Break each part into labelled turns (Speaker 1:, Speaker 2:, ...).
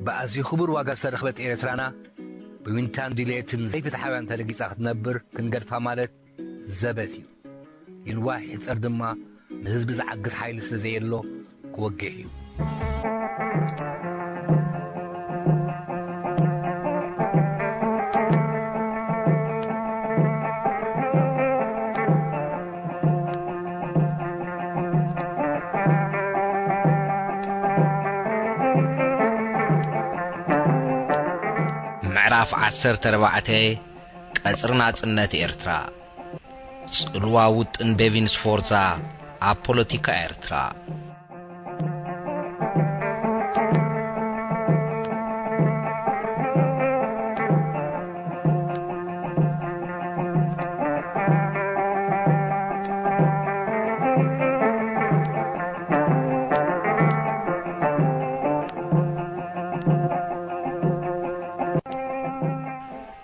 Speaker 1: بأزي خبر واقع رخبت إيرترانا بوينتان ديليتن زي فتحاوان تلقي ساخت نبر كنقر فامالت زبتيو ينواحي تردما نهزب زعقت حايل سلزيلو كوقعيو
Speaker 2: معرف عسر تربعته قصرنا صنت إرترا صلواوت ان بيفينس فورزا أبوليتيكا إرترا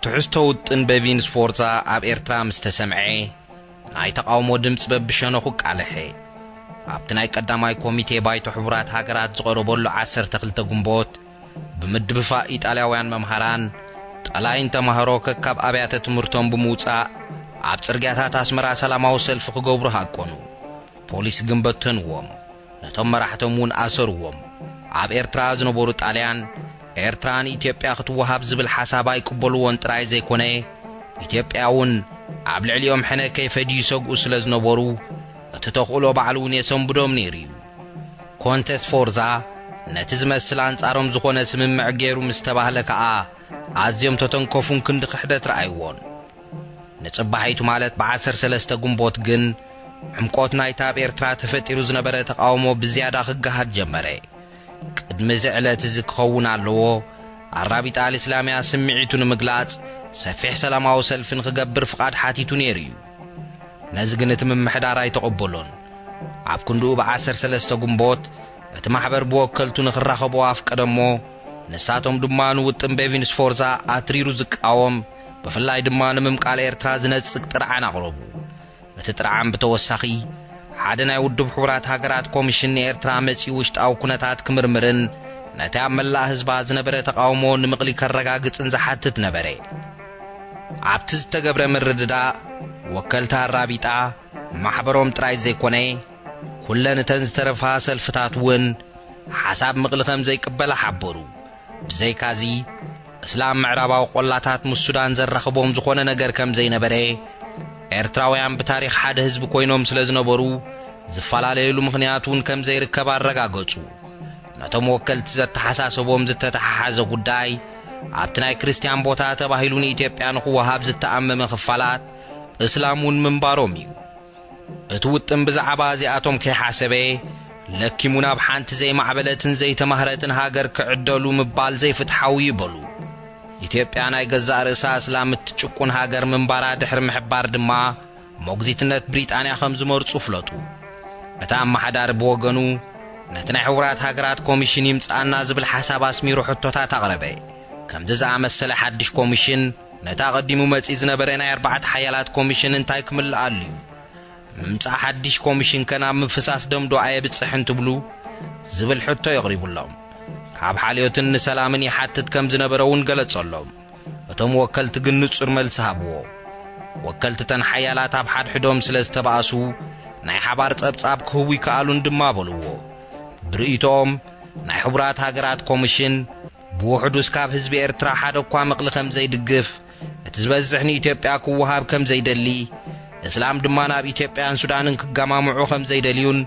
Speaker 2: تحستوت ان بيفينس فورزا أب إرترا مستسمعي ناي تقاومو دمص ببشنخو قالحي ابتناي قداماي كوميتي بايتو حبرات هاغرات زقربولو 12 غنبوت بمدبفا ايطالياوያን መምሃራን ጣላይን ተማሃሮ ከካብ አብያተ ትምህርቶም በመውጻ ኣብ ጽርግያታት አስመራ ሰላማዊ ሰልፍ ክገብሩ ሃቆኑ ፖሊስ ግን በተንዎም ነቶም መራሕቶሙን ኣሰርዎም ኣብ ኤርትራ ዝነበሩ ጣልያን ኤርትራን ኢትዮጵያ ክትወሃብ ዝብል ሓሳብ ኣይቅበልዎን ጥራይ ዘይኮነ ኢትዮጵያውን ኣብ ልዕሊኦም ሕነ ከይፈዲ ይሰግኡ ስለ ዝነበሩ እቲ ተኽእሎ ባዕሉን የሰንብዶም ነይሩ ኮንቴስ ፎርዛ ነቲ ዝመስል አንጻሮም ዝኾነ ስምምዕ ገይሩ ምስተባህለ ከዓ ኣዝዮም ተተንከፉን ክንዲ ክሕደት ረኣይዎን ንጽባሒቱ ማለት ብ13 ግንቦት ግን ዕምቆት ናይታ ኣብ ኤርትራ ተፈጢሩ ዝነበረ ተቃውሞ ብዝያዳ ክጋሃድ ጀመረ ቅድሚ ዝዕለት እዚ ክኸውን ኣለዎ ኣራቢጣ እስላምያ ስምዒቱ ንምግላጽ ሰፊሕ ሰላማዊ ሰልፍን ክገብር ፍቃድ ሓቲቱ ነይሩ ነዚ ግን እቲ ምምሕዳር ኣይተቐበሎን ኣብ ክንዱኡ ብ13 ግንቦት እቲ ማሕበር ብወከልቱ ንኽራኸቦ ኣፍቀደሞ ንሳቶም ድማ ንውጥን ቤቪንስ ፎርዛ ኣትሪሩ ዝቃወም ብፍላይ ድማ ንምምቃል ኤርትራ ዝነጽግ ጥርዓን ኣቕረቡ እቲ ጥርዓን ብተወሳኺ ሓደ ናይ ውድብ ሕቡራት ሃገራት ኮሚሽን ኤርትራ መጺኡ ውሽጣዊ ኩነታት ክምርምርን ነቲ ኣብ መላእ ህዝባ ዝነበረ ተቃውሞ ንምቕሊ ከረጋግጽን ዝሓትት ነበረ ኣብቲ ዝተገብረ ምርድዳ ወከልታ ኣራቢጣ ማሕበሮም ጥራይ ዘይኮነ ኩለን እተን ዝተረፋ ሰልፍታት እውን ሓሳብ ምቕሊ ከም ዘይቅበላ ሓበሩ ብዘይካዚ እስላም ምዕራባዊ ቆላታት ምስ ሱዳን ዘራኽቦም ዝኾነ ነገር ከም ዘይነበረ ኤርትራውያን ብታሪኽ ሓደ ህዝቢ ኮይኖም ስለ ዝነበሩ ዝፈላለየሉ ምኽንያቱን ከም ዘይርከብ ኣረጋገጹ ነቶም ወከልቲ ዘተሓሳሰቦም ዝተተሓሓዘ ጉዳይ ኣብቲ ናይ ክርስቲያን ቦታ ተባሂሉ ንኢትዮጵያ ንኽወሃብ ዝተኣመመ ክፋላት እስላሙን ምንባሮም እዩ እቲ ውጥን ብዛዕባ እዚኣቶም ከይሓሰበ ለኪሙና ብሓንቲ ዘይማዕበለትን ዘይተማህረትን ሃገር ክዕደሉ ምባል ዘይፍትሓዊ ይበሉ ኢትዮጵያ ናይ ገዛእ ርእሳ እስላም እትጭቁን ሃገር ምንባራ ድሕሪ ምሕባር ድማ ሞግዚትነት ብሪጣንያ ከም ዝመርጹ ፍለጡ እታ ኣመሓዳሪ ብወገኑ ነቲ ናይ ሕቡራት ሃገራት ኮሚሽን ይምጻና ዝብል ሓሳብ ኣስሚሩ ሕቶታት ኣቕረበ ከምዚ ዝኣመሰለ ሓድሽ ኮሚሽን ነታ ቀዲሙ መጺ ዝነበረ ናይ 4 ሓያላት ኮሚሽን እንታይ ክምልእ ኣልዩ ምምጻእ ሓድሽ ኮሚሽን ከናብ ምፍሳስ ደምዶ ኣየብጽሕ እንትብሉ ዝብል ሕቶ የቕሪቡሎም ካብ ሓልዮትን ንሰላምን ይሓትት ከም ዝነበረውን ገለጸሎም እቶም ወከልቲ ግን ንጹር መልሲ ሃብዎ ወከልቲ ተን ሓያላት ኣብ ሓድሕዶም ስለ ዝተባእሱ ናይ ሓባር ጸብጻብ ክህቡ ይከኣሉን ድማ በልዎ ብርኢቶም ናይ ሕቡራት ሃገራት ኮሚሽን ብውሕዱስ ካብ ህዝቢ ኤርትራ ሓደ እኳ ምቕሊ ከም ዘይድግፍ እቲ ዝበዝሕ ንኢትዮጵያ ክወሃብ ከም ዘይደሊ እስላም ድማ ናብ ኢትዮጵያን ሱዳንን ክገማምዑ ከም ዘይደልዩን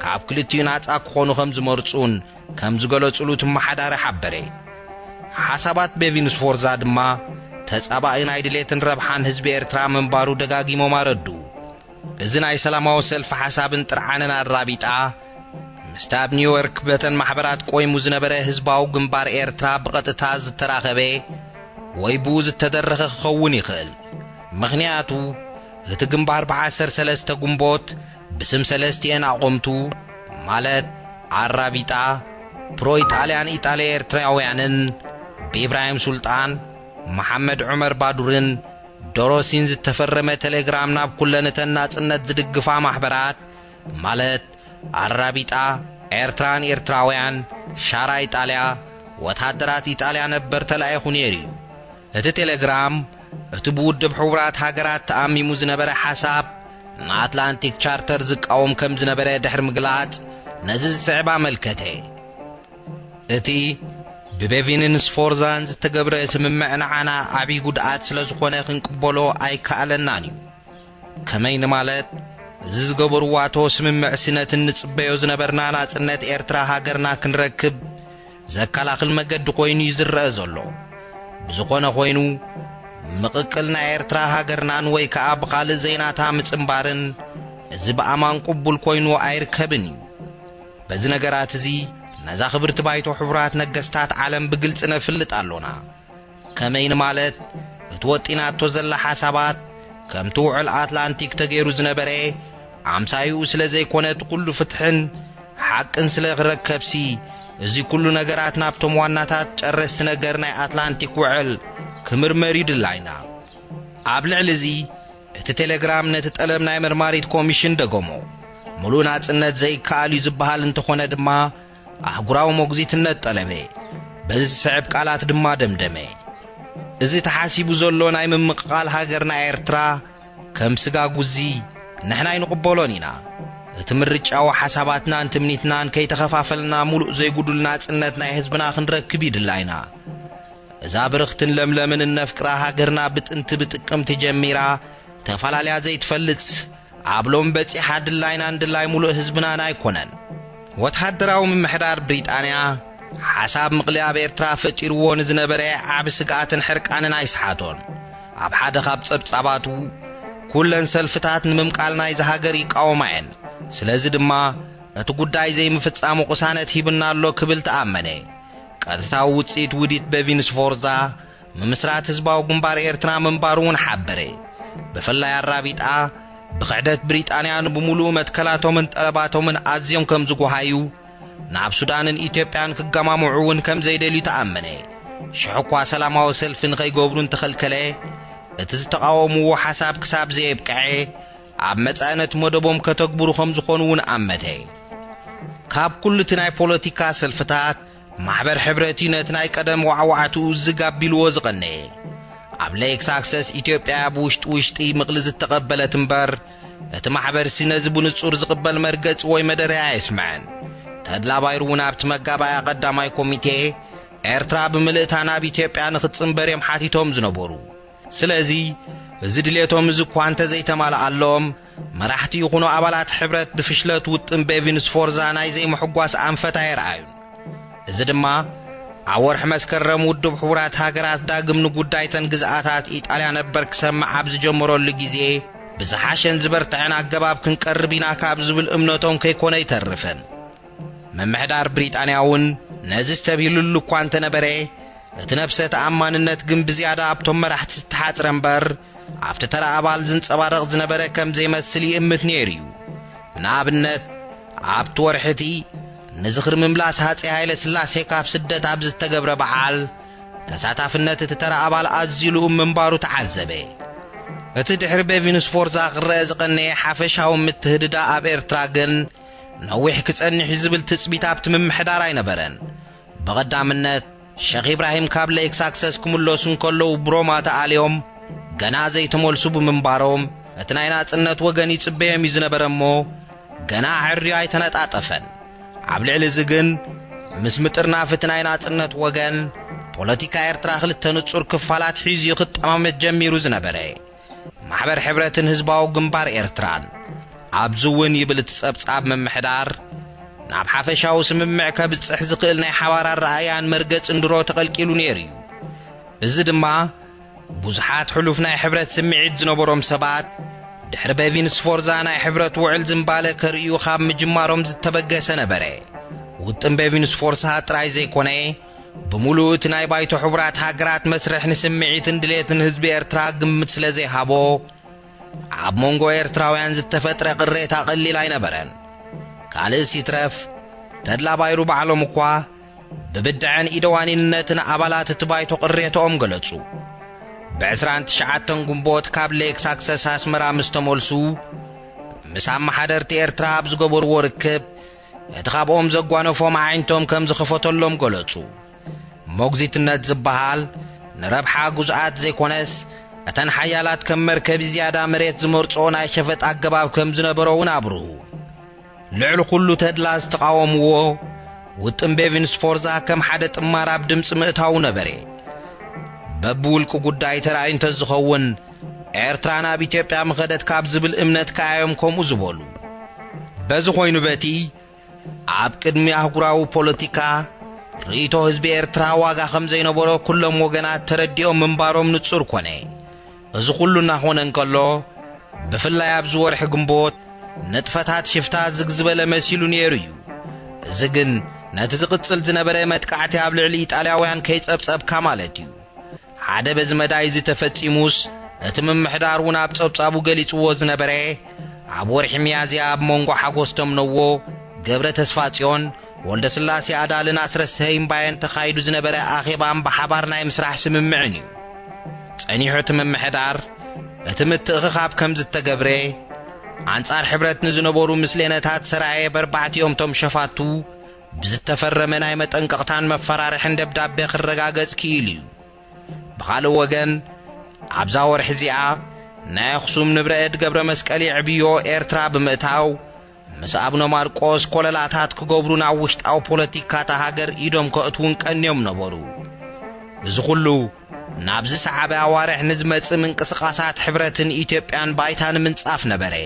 Speaker 2: ካብ ክልቲኡ ናጻ ክኾኑ ከም ዝመርጹን ከም ዝገለጹሉ ትመሓዳሪ ሓበረ ሓሳባት ቤቪንስ ፎርዛ ድማ ተጻባኢ ናይ ድሌትን ረብሓን ህዝቢ ኤርትራ መንባሩ ደጋጊሞም ኣረዱ እዚ ናይ ሰላማዊ ሰልፊ ሓሳብን ጥርዓንን ኣራቢጣ ምስታብ ኒውዮርክ በተን ማሕበራት ቆይሙ ዝነበረ ህዝባዊ ግንባር ኤርትራ ብቐጥታ ዝተራኸበ ወይ ቡ ዝተደረኸ ክኸውን ይኽእል ምኽንያቱ እቲ ግንባር ብ13 ግንቦት ብስም ሰለስቲአን ኣቆምቱ ማለት ኣራቢጣ ፕሮ ኢጣልያን ኢጣልያ ኤርትራውያንን በኢብራሂም ሱልጣን መሐመድ ዑመር ባዱርን ዶሮሲን ዝተፈረመ ቴሌግራም ናብ ኩለነተን ናጽነት ዝድግፋ ማሕበራት ማለት ኣራቢጣ ኤርትራን ኤርትራውያን ሻራ ኢጣልያ ወታደራት ኢጣልያ ነበር ተላኢኹ ነይሩ እቲ ቴሌግራም እቲ ብውድብ ሕቡራት ሃገራት ተኣሚሙ ዝነበረ ሓሳብ ንኣትላንቲክ ቻርተር ዝቃወም ከም ዝነበረ ድሕሪ ምግላጽ ነዚ ዝስዕባ መልከተ እቲ ብቤቪንን ስፎርዛን ዝተገብረ ስምምዕ ንዓና ዓብዪ ጉድኣት ስለ ዝኾነ ክንቅበሎ ኣይከኣለናን እዩ ከመይ ንማለት እዚ ዝገበርዋቶ ስምምዕ ስነትን ንጽበዮ ዝነበርና ናጽነት ኤርትራ ሃገርና ክንረክብ ዘከላኽል መገዲ ኮይኑ ይዝረአ ዘሎ ብዝኾነ ኮይኑ ምቕቅል ናይ ኤርትራ ሃገርናን ወይ ከዓ ብኻልእ ዘይናታ ምጽምባርን እዚ ብኣማን ቅቡል ኮይኑ ኣይርከብን እዩ በዚ ነገራት እዚ ነዛ ክብርቲ ባይቶ ሕቡራት ነገስታት ዓለም ብግልጽ ነፍልጥ ኣሎና ከመይ ንማለት እቲ ወጢናቶ ዘላ ሓሳባት ከምቲ ውዕል ኣትላንቲክ ተገይሩ ዝነበረ ኣምሳዩ ስለ ዘይኮነት ኩሉ ፍትሕን ሓቅን ስለ ክረከብሲ እዚ ኩሉ ነገራት ናብቶም ዋናታት ጨረስቲ ነገር ናይ ኣትላንቲክ ውዕል ክምርመር ይድላይና ኣብ ልዕሊ እዚ እቲ ቴሌግራም ነቲ ጠለብ ናይ መርማሪት ኮሚሽን ደገሞ ሙሉእ ናጽነት ዘይከኣል እዩ ዝበሃል እንተኾነ ድማ ኣህጉራዊ ሞግዚትነት ጠለበ በዚ ስዕብ ቃላት ድማ ደምደመ እዚ ተሓሲቡ ዘሎ ናይ ምምቕቃል ሃገርና ኤርትራ ከም ስጋ ጉዚ ንሕና ይንቕበሎን ኢና እቲ ምርጫዊ ሓሳባትናን ትምኒትናን ከይተኸፋፈልና ሙሉእ ዘይጉዱል ናጽነት ናይ ህዝብና ክንረክብ ይድላይና እዛ ብርኽትን ለምለምን እነፍቅራ ሃገርና ብጥንቲ ብጥቅምቲ ጀሚራ ተፈላለያ ዘይትፈልጽ ኣብሎም በጺሓ ድላይና እንድላይ ሙሉእ ህዝብናን ኣይኮነን ወታደራዊ ምምሕዳር ብሪጣንያ ሓሳብ ምቕላብ ኤርትራ ፈጢርዎ ንዝነበረ ዓብ ስግኣትን ሕርቃንን ኣይስሓቶን ኣብ ሓደ ካብ ጸብጻባቱ ኩለን ሰልፍታት ንምምቃል ናይ ዝሃገር ይቃወማየን ስለዚ ድማ እቲ ጉዳይ ዘይምፍጻሙ ቁሳነት ሂብና ኣሎ ክብል ተኣመነ ቀጥታዊ ውጽኢት ውዲት ቤቪን ስፎርዛ ምምስራት ህዝባዊ ግንባር ኤርትራ ምንባሩን ሓበረ ብፍላይ ኣራቢጣ ብኽዕደት ብሪጣንያን ብሙሉእ መትከላቶምን ጠለባቶምን ኣዝዮም ከም ዝጓሃዩ ናብ ሱዳንን ኢትዮጵያን ክገማምዑውን ከም ዘይደልዩ ተኣመነ ሽሕኳ ሰላማዊ ሰልፍን ከይገብሩን ተኸልከለ እቲ ዝተቃወምዎ ሓሳብ ክሳብ ዘየብቅዐ ኣብ መጻነት መደቦም ከተግብሩ ከም ዝኾኑውን ኣመተ ካብ ኩሉ እቲ ናይ ፖለቲካ ሰልፍታት ማሕበር ሕብረት ነቲ ናይ ቀደም ዋዕዋዕቱ ዝጋቢልዎ ዝቐነየ ኣብ ሌክስ ኣክሰስ ኢትዮጵያ ብውሽጢ ምቕሊ ዝተቐበለት እምበር እቲ ማሕበር ነዚ ብንጹር ዝቕበል መርገጽ ወይ መደረያ ኣይስምዐን ተድላባይሩ እውን ኣብቲ መጋባያ ቀዳማይ ኮሚቴ ኤርትራ ብምልእታ ናብ ኢትዮጵያ ንኽጽምበር እዮም ሓቲቶም ዝነበሩ ስለዚ እዚ ድሌቶም እዚ እኳ እንተዘይተማልኣሎም መራሕቲ ይኹኑ ኣባላት ሕብረት ብፍሽለት ውጥን ቤቪን ስፎርዛ ናይ ዘይምሕጓስ ኣንፈታ ይረኣዩ እዚ ድማ ኣብ ወርሒ መስከረም ውድብ ሕቡራት ሃገራት ዳግም ንጉዳይተን ግዝኣታት ኢጣልያ ነበር ክሰምዕ ኣብ ዝጀመረሉ ግዜ ብዝሓሸን ዝበርትዐን ኣገባብ ክንቀርብ ኢና ካብ ዝብል እምነቶም ከይኮነ ይተርፍን መምሕዳር ብሪጣንያ እውን ነዚ ዝተብሂሉሉ እኳ እንተነበረ እቲ ነፍሰ ተኣማንነት ግን ብዝያዳ ኣብቶም መራሕቲ ዝተሓፅረ እምበር ኣብቲ ተራ ኣባል ዝንፀባረቕ ዝነበረ ከም ዘይመስል ይእምት ነይሩ እዩ ንኣብነት ኣብቲ ወርሕቲ ንዝኽሪ ምምላስ ሃፄ ሃይለ ስላሴ ካብ ስደት ኣብ ዝተገብረ በዓል ተሳታፍነት እቲ ተራ ኣባል ኣዝዩ ልኡም ምንባሩ ተዓዘበ እቲ ድሕሪ ቤቪን ስፎርዛ ክረአ ዝቐነየ ሓፈሻዊ ምትህድዳ ኣብ ኤርትራ ግን ነዊሕ ክጸንሕ ዝብል ትጽቢት ኣብቲ ምምሕዳር ኣይነበረን ብቐዳምነት ሼኽ ኢብራሂም ካብ ሌክስ ኣክሰስ ክምለሱ እንከለዉ ብሮማ ተኣልዮም ገና ዘይተመልሱ ብምንባሮም እቲ ናይ ናጽነት ወገን ይጽበዮም እዩ ዝነበረ እሞ ገና ዕርዮ ኣይተነጣጠፈን ኣብ ልዕሊ እዚ ግን ምስ ምጥርናፍ እቲ ናይ ናጽነት ወገን ፖለቲካ ኤርትራ ክልተ ንጹር ክፋላት ሒዙ ክጠማመት ጀሚሩ ዝነበረ ማሕበር ሕብረትን ህዝባዊ ግንባር ኤርትራን ኣብዚ እውን ይብል እቲ ጸብጻብ ምምሕዳር ናብ ሓፈሻዊ ስምምዕ ከብጽሕ ዝኽእል ናይ ሓባር ኣረኣያን መርገጽ እንድሮ ተቐልቂሉ ነይሩ እዩ እዚ ድማ ብዙሓት ሕሉፍ ናይ ሕብረት ስምዒት ዝነበሮም ሰባት ድሕሪ ቤቪን ስፎርዛ ናይ ሕብረት ውዕል ዝምባለ ከርእዩ ካብ ምጅማሮም ዝተበገሰ ነበረ ውጥን ቤቪን ስፎርዛ ጥራይ ዘይኮነ ብሙሉእ እቲ ናይ ባይቶ ሕቡራት ሃገራት መስርሕ ንስምዒትን ድሌትን ህዝቢ ኤርትራ ግምት ስለ ዘይሃቦ ኣብ መንጎ ኤርትራውያን ዝተፈጥረ ቅሬታ ቀሊል ኣይነበረን ካልእ ሲትረፍ ተድላባይሩ ባዕሎም እኳ ብብድዕን ኢደዋኒንነትን ኣባላት እቲ ባይቶ ቅሬቶኦም ገለጹ ብ29 ግንቦት ካብ ሌክስ ኣክሰስ ኣስመራ ምስ ተመልሱ ምስ ኣመሓደርቲ ኤርትራ ኣብ ዝገበርዎ ርክብ اتخابهم زقوانفهم عينتهم كم زخفتلهم قلتو موغزيتነት ዝበሃል ንረብሓ ጉዝኣት ዘይኮነስ እተን ሓያላት ከም መርከብ ዝያዳ መሬት ዝመርጾ ናይ ሸፈጥ ኣገባብ ከም ዝነበረውን ኣብርሁ ልዕሊ ኩሉ ተድላ ዝተቃወምዎ ውጥን ቤቪን ስፖርዛ ከም ሓደ ጥማር ኣብ ድምፂ ምእታው ነበረ በብውልቅ ጉዳይ ተራእይ እንተዝኸውን ኤርትራ ናብ ኢትዮጵያ ምኸደት ካብ ዝብል እምነት ካዮም ከምኡ ዝበሉ በዚ ኮይኑ በቲ ኣብ ቅድሚ ኣህጉራዊ ፖለቲካ ሪቶ ህዝቢ ኤርትራ ዋጋ ከም ዘይነበሮ ኩሎም ወገናት ተረዲኦም ምንባሮም ንጹር ኮነ እዚ ኩሉ እናኾነ እንከሎ ብፍላይ ኣብ ዝወርሒ ግንቦት ነጥፈታት ሽፍታ ዝግዝበለ መሲሉ ነይሩ እዩ እዚ ግን ነቲ ዝቕጽል ዝነበረ መጥቃዕቲ ኣብ ልዕሊ ኢጣልያውያን ከይጸብጸብካ ማለት እዩ ሓደ በዚ መዳይ ዝተፈጺሙስ እቲ ምምሕዳር እውን ኣብ ጸብጻቡ ገሊጽዎ ዝነበረ ኣብ ወርሒ ሚያዝያ ኣብ መንጎ ሓጎስቶም ነዎ ገብረ ተስፋጽዮን ወልደ ስላሴ ኣዳልን ኣስረሰይም ባየን ተኻይዱ ዝነበረ ኣኼባን ብሓባር ናይ ምስራሕ ስምምዕን እዩ ጸኒሑ እቲ ምምሕዳር እቲ ምትእኽኻብ ከም ዝተገብረ አንጻር ሕብረት ንዝነበሩ ምስሌነታት ሰራየ በርባዕቲዮም ቶም ሸፋቱ ብዝተፈረመ ናይ መጠንቀቕታን መፈራርሕን ደብዳቤ ክረጋገጽ ክኢሉ እዩ ብኻልእ ወገን ኣብዛ ወርሒ እዚኣ ናይ ኣኽሱም ንብረእድ ገብረ መስቀል ይዕብዮ ኤርትራ ብምእታው ምስ አቡነ ማርቆስ ኮለላታት ክገብሩ ናብ ውሽጣዊ ፖለቲካታ ሃገር ኢዶም ከእትውን ቀንዮም ነበሩ እዚ ኩሉ ናብዚ ሰዓበ ኣዋርሕ ንዝመጽእ ምንቅስቓሳት ሕብረትን ኢትዮጵያን ባይታን ምንጻፍ ነበረ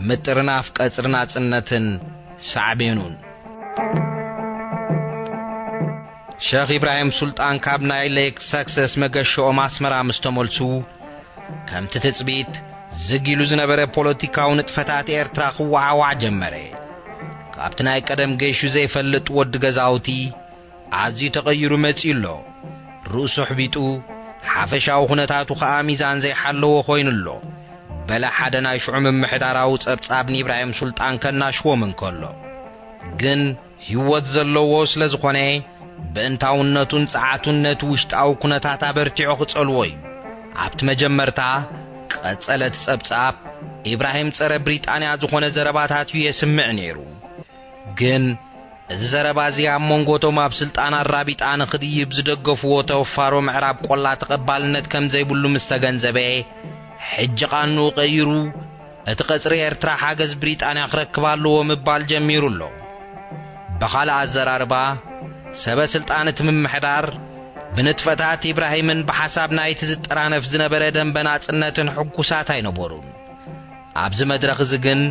Speaker 2: ምጥርናፍ ቀጽርና ጽነትን ሳዕቤኑን ሼኽ ኢብራሂም ሱልጣን ካብ ናይ ሌክ ሰክሰስ መገሾኦም ኣስመራ ምስተመልሱ ከምቲ ትጽቢት ዝጊሉ ዝነበረ ፖለቲካዊ ንጥፈታት ኤርትራ ክወዓዋዕ ጀመረ ካብቲ ናይ ቀደም ገይሹ ዘይፈልጥ ወዲ ገዛውቲ ኣዝዩ ተቐይሩ መጺሎ ርእሱ ሕቢጡ ሓፈሻዊ ኩነታቱ ከዓ ሚዛን ዘይሓለዎ ኮይኑሎ በላ ሓደ ናይ ሽዑም ምሕዳራዊ ጸብጻብ ኢብራሂም ሱልጣን ከናሽዎም እንከሎ ግን ህይወት ዘለዎ ስለ ዝኾነ በእንታውነቱን ጸዓቱነቱ ውሽጣዊ ኩነታት አበርቲዑ ክጸልዎ እዩ ኣብቲ መጀመርታ ቀጸለት ጸብጻብ ኢብራሂም ጸረ ብሪጣንያ ዝኾነ ዘረባታት እዩ የስምዕ ነይሩ ግን እዚ ዘረባ እዚ ኣብ መንጎቶም ኣብ ስልጣን ኣራቢጣ ንኽድይብ ዝደገፍዎ ተወፋሮ ምዕራብ ቆላ ተቐባልነት ከም ዘይብሉ ምስተገንዘበ ሕጂ ቃኑ ቀይሩ እቲ ቀጽሪ ኤርትራ ሓገዝ ብሪጣንያ ክረክብ ኣለዎ ምባል ጀሚሩሎ ብኻልእ ኣዘራርባ ሰበ ስልጣን እቲ ምምሕዳር ብንጥፈታት ኢብራሂምን ብሓሳብ ናይቲ ዝጠራነፍ ዝነበረ ደንበናጽነትን ሕጉሳት ኣይነበሩን ኣብዚ መድረኽ እዚ ግን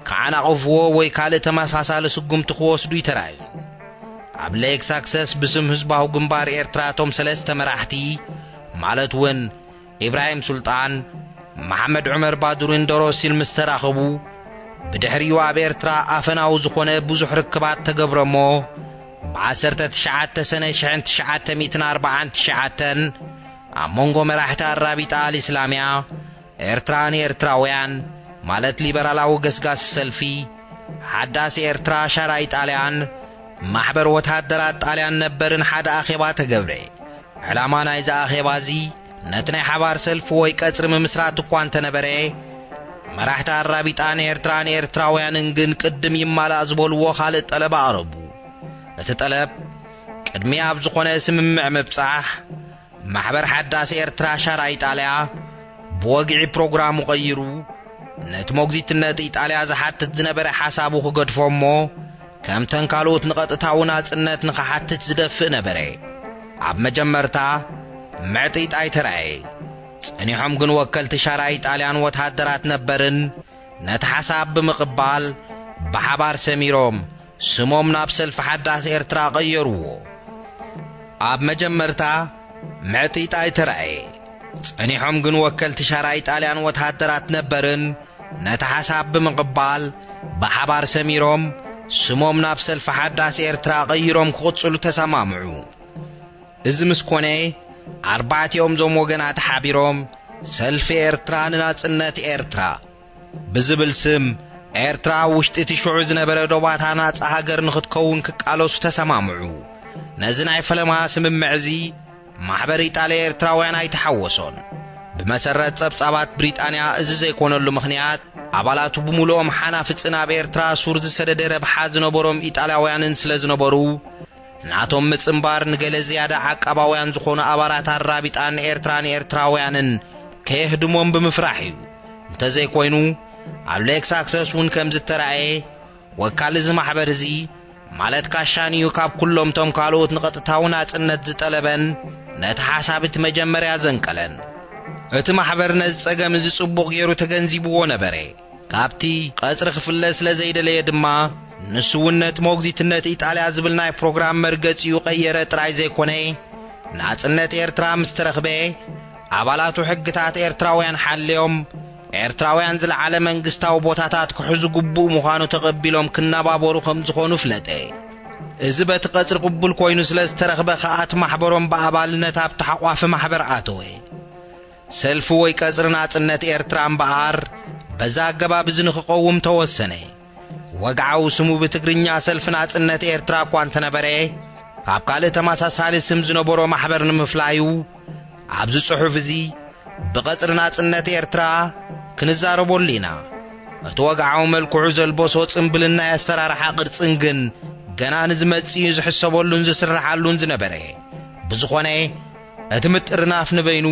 Speaker 2: ከዓናቕፍዎ ወይ ካልእ ተመሳሳሊ ስጉምቲ ክወስዱ ይተራእዩ ኣብ ሌክ ሳክሰስ ብስም ህዝባዊ ግንባር ኤርትራቶም ሰለስተ መራሕቲ ማለት እውን ኢብራሂም ሱልጣን መሐመድ ዑመር ባዱርን ዶሮሲል ምስተራኸቡ ብድሕሪኡ ኣብ ኤርትራ ኣፈናዊ ዝኾነ ብዙሕ ርክባት ተገብረሞ ب19 سنة 1949 ኣብ መንጎ መራሕቲ ኣራቢጣ الإسلامية ኤርትራን ኤርትራውያን ማለት ሊበራላዊ ገስጋስ ሰልፊ ሓዳስ ኤርትራ ሻራይ ጣልያን ማሕበር ወታደራት ጣልያን ነበርን ሓደ ኣኼባ ተገብረ ዕላማ ናይዛ ኣኼባ እዚ ነቲ ናይ ሓባር ሰልፊ ወይ ቀጽሪ ምምስራት እኳ እንተነበረ መራሕቲ ኣራቢጣን ኤርትራን ኤርትራውያንን ግን ቅድም ይማላእ ዝበልዎ ካልእ ጠለብ ኣቕረቡ እቲ ጠለብ ቅድሚ ኣብ ዝኾነ ስምምዕ ምብጻሕ ማሕበር ሓዳስ ኤርትራ ሻራይ ጣልያ ብወግዒ ፕሮግራሙ ቀይሩ ነቲ ሞግዚትነት ኢጣልያ ዝሓትት ዝነበረ ሓሳቡ ክገድፎሞ ከም ተንካሎት ንቐጥታዊ ናጽነት ንኽሓትት ዝደፍእ ነበረ ኣብ መጀመርታ ምዕጢጥ ኣይተረኣየ ጸኒሖም ግን ወከልቲ ሻራይ ጣልያን ወታደራት ነበርን ነቲ ሓሳብ ብምቕባል ብሓባር ሰሚሮም ስሞም ናብ ሰልፊ ሓዳስ ኤርትራ ቀየርዎ ኣብ መጀመርታ ምዕጢጥ ኣይተረኣየ ጸኒሖም ግን ወከልቲ ሻራይ ጣልያን ወታደራት ነበርን ነቲ ሓሳብ ብምቕባል ብሓባር ሰሚሮም ስሞም ናብ ሰልፊ ሓዳስ ኤርትራ ቀይሮም ክቕጽሉ ተሰማምዑ እዚ ምስ ኮነ ኣርባዕቲኦም ዞም ወገናት ሓቢሮም ሰልፊ ኤርትራ ንናጽነት ኤርትራ ብዝብል ስም ኤርትራ ውሽጢ እቲ ሽዑ ዝነበረ ዶባታ ናጻ ሃገር ንኽትከውን ክቃለሱ ተሰማምዑ ነዚ ናይ ፈለማ ስምምዕ እዚ ማሕበር ኢጣልያ ኤርትራውያን ኣይተሓወሶን بمسرت ጸብጻባት ብሪጣንያ እዚ ዘይኮነሉ ምኽንያት አባላቱ ብሙሉኦም ሓናፍጽና በኤርትራ ሱር ዝሰደደ ረብሓ ዝነበሮም ኢጣልያውያንን ስለ ዝነበሩ ናቶም ምጽምባር ንገለ ዝያዳ ዓቀባውያን ዝኾኑ አባላት አራቢጣን ኤርትራውያንን ከየህድሞም ብምፍራሕ እዩ እንተዘይኮይኑ ኣብ ሌክስ ኣክሰስ ውን ከም ዝተራእየ ወካል እዚ ማሕበር እዚ ማለት ካሻንዩ ካብ ኩሎም ቶም ካልኦት ንቐጥታዊ ናጽነት ዝጠለበን ነቲ ሓሳብቲ መጀመርያ ዘንቀለን እቲ ማሕበር ነዚ ጸገም እዚ ጽቡቕ ገይሩ ተገንዚብዎ ነበረ ካብቲ ቀጽሪ ክፍለ ስለ ዘይደለየ ድማ ንስውነት ሞግዚትነት ኢጣልያ ዝብል ናይ ፕሮግራም መርገጺኡ ቀየረ ጥራይ ዘይኮነ ናጽነት ኤርትራ ምስ ተረኽበ አባላቱ ሕግታት ኤርትራውያን ሓልዮም ኤርትራውያን ዝለዓለ መንግስታዊ ቦታታት ክሕዙ ግቡእ ምዃኑ ተቐቢሎም ክናባበሩ ከም ዝኾኑ ፍለጠ እዚ በቲ ቀጽሪ ቅቡል ኮይኑ ስለ ዝተረኽበ ኸኣት ማሕበሮም ብኣባልነት ኣብ ተሓቋፊ ማሕበር ኣተወ ሰልፊ ወይ ቀጽሪ ናጽነት ኤርትራ እምበኣር በዛ ኣገባብ እዚ ንኽቐውም ተወሰነ ወግዓው ስሙ ብትግርኛ ሰልፊ ናጽነት ኤርትራ እኳ እንተነበረ ካብ ካልእ ተመሳሳሊ ስም ዝነበሮ ማሕበር ንምፍላዩ ኣብዚ ጽሑፍ እዚ ብቐጽሪ ናጽነት ኤርትራ ክንዛረበሉ ኢና እቲ ወግዓው መልክዑ ዘልበሶ ጽምብልና የሰራርሓ ቅርጽን ግን ገና ንዝመጽኡ ዝሕሰበሉን ዝስራሓሉን ዝነበረ ብዝኾነ እቲ ምጥርናፍ ንበይኑ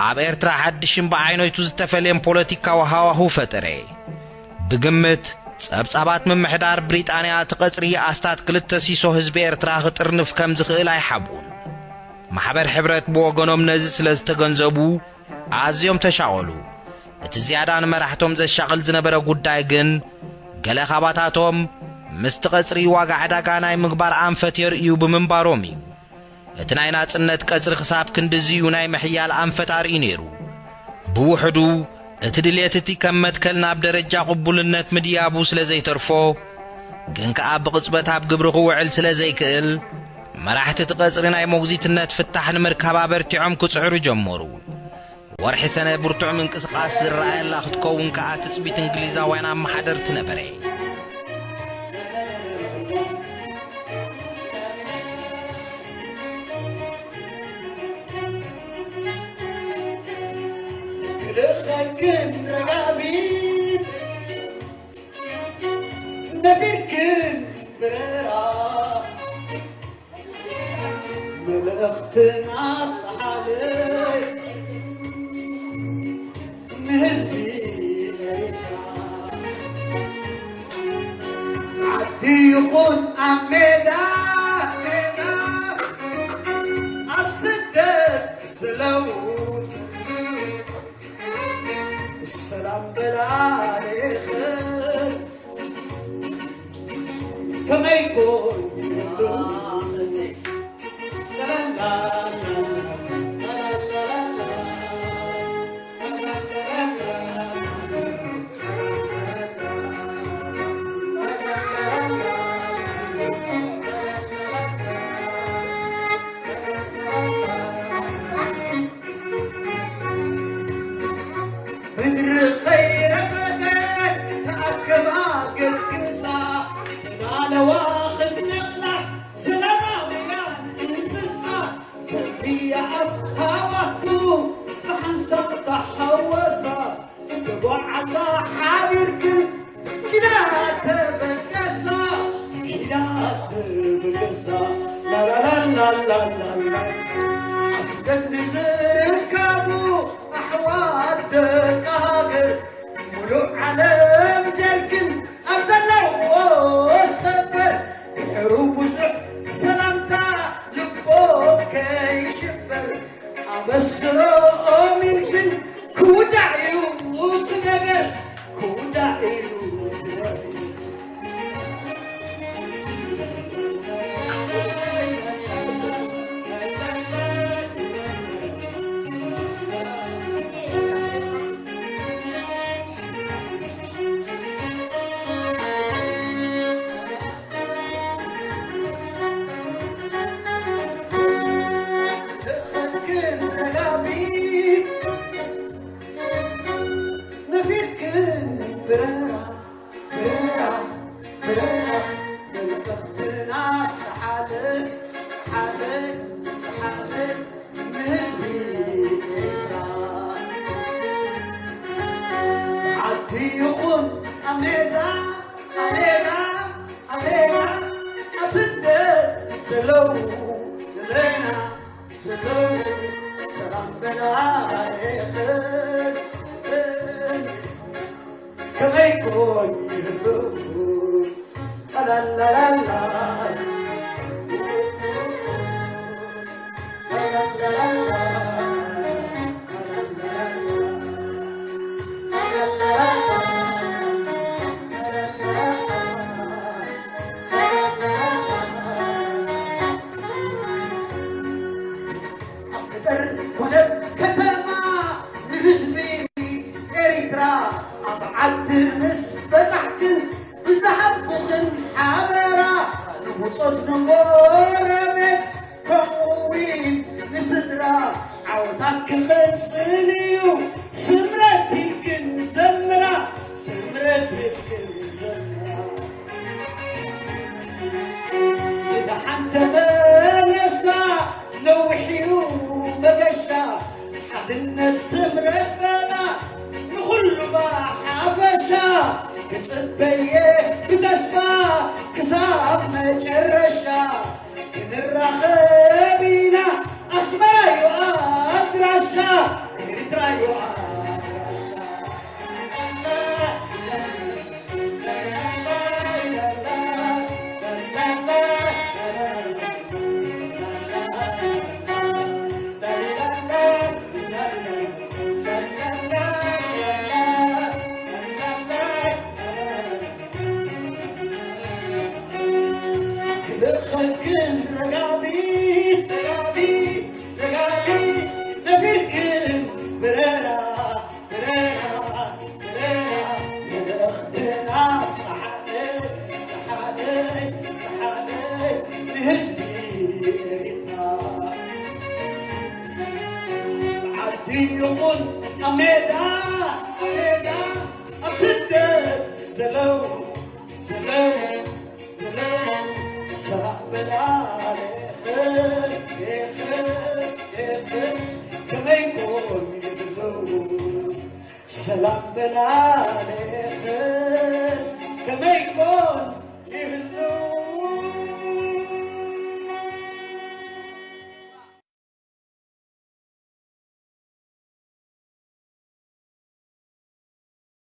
Speaker 2: ኣብ ኤርትራ ሓድሽን ብዓይነቱ ዝተፈልየም ፖለቲካዊ ሃዋህው ፈጠረ ብግምት ጸብጻባት ምምሕዳር ብሪጣንያ ተቐጽሪ ኣስታት ክልተ ሲሶ ህዝቢ ኤርትራ ክጥርንፍ ከም ዝኽእል ኣይሓቡን ማሕበር ሕብረት ብወገኖም ነዚ ስለ ዝተገንዘቡ ኣዝዮም ተሻቐሉ እቲ ዝያዳ ንመራሕቶም ዘሻቕል ዝነበረ ጉዳይ ግን ገለ ኻባታቶም ምስቲ ቐጽሪ ዋጋ ዕዳጋ ናይ ምግባር ኣንፈት የርእዩ ብምንባሮም እዩ እቲ ናይ ናጽነት ቀጽሪ ክሳብ ክንድዝዩ ናይ ምሕያል ኣንፈት ኣርእዩ ነይሩ ብውሕዱ እቲ ድሌት እቲ ከም መትከል ናብ ደረጃ ቅቡልነት ምድያቡ ስለ ዘይተርፎ ግን ከኣ ብቕጽበት ኣብ ግብሪ ክውዕል ስለ ዘይክእል መራሕቲ እቲ ቐጽሪ ናይ ሞግዚትነት ፍታሕ ንምርካብ ኣበርቲዖም ክጽዕሩ ጀመሩ ወርሒ ሰነ ብርቱዕ ምንቅስቓስ ዝረኣየላ ክትከውን ከኣ ትጽቢት እንግሊዛውያን ኣመሓደርቲ ነበረ
Speaker 3: لخكن رقابي نفركن برا ملأختنا صحابي نهزبي عدي يكون أميدا أصدق سلوت السلام بالعالي خير كما يكون لا لا على واخد نقلة سلام بلايخن كما يكون يهدو لا لا لا لا سلام بلالي